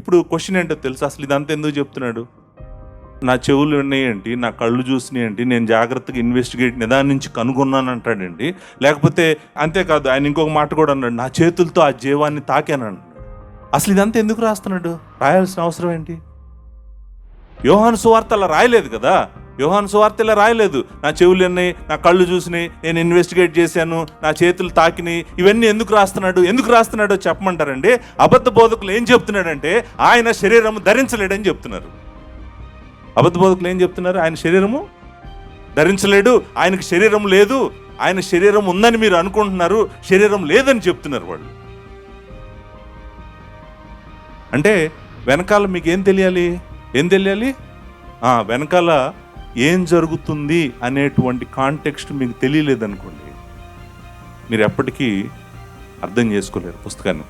ఇప్పుడు క్వశ్చన్ ఏంటో తెలుసు, అసలు ఇదంతా ఎందుకు చెప్తున్నాడు? నా చెవులు విన్నాయేంటి, నా కళ్ళు చూసినాయేంటి, నేను జాగ్రత్తగా ఇన్వెస్టిగేట్ నిదానించి కనుగొన్నాను అంటాడండి. లేకపోతే అంతేకాదు, ఆయన ఇంకొక మాట కూడా అన్నాడు, నా చేతులతో ఆ జీవాన్ని తాకాను అన్నాడు. అసలు ఇదంతా ఎందుకు రాస్తున్నాడు? రాయాల్సిన అవసరం ఏంటి? యోహాను సువార్త అలా రాయలేదు కదా. యోహాను సువార్త ఇలా రాయలేదు, నా చెవులు విన్నాయి, నా కళ్ళు చూసినాయి, నేను ఇన్వెస్టిగేట్ చేశాను, నా చేతులు తాకినాయి. ఇవన్నీ ఎందుకు రాస్తున్నాడో చెప్పమంటారండి. అబద్ధ బోధకులు ఏం చెప్తున్నాడంటే ఆయన శరీరము ధరించలేడని చెప్తున్నారు. అబద్ధ బోధకులు ఏం చెప్తున్నారు? ఆయన శరీరము ధరించలేడు, ఆయనకు శరీరం లేదు, ఆయన శరీరం ఉందని మీరు అనుకుంటున్నారు, శరీరం లేదని చెప్తున్నారు వాళ్ళు. అంటే వెనకాల మీకు ఏం తెలియాలి? వెనకాల ఏం జరుగుతుంది అనేటువంటి కాంటెక్స్ట్ మీకు తెలియలేదనుకోండి, మీరు ఎప్పటికీ అర్థం చేసుకోలేరు పుస్తకాన్ని.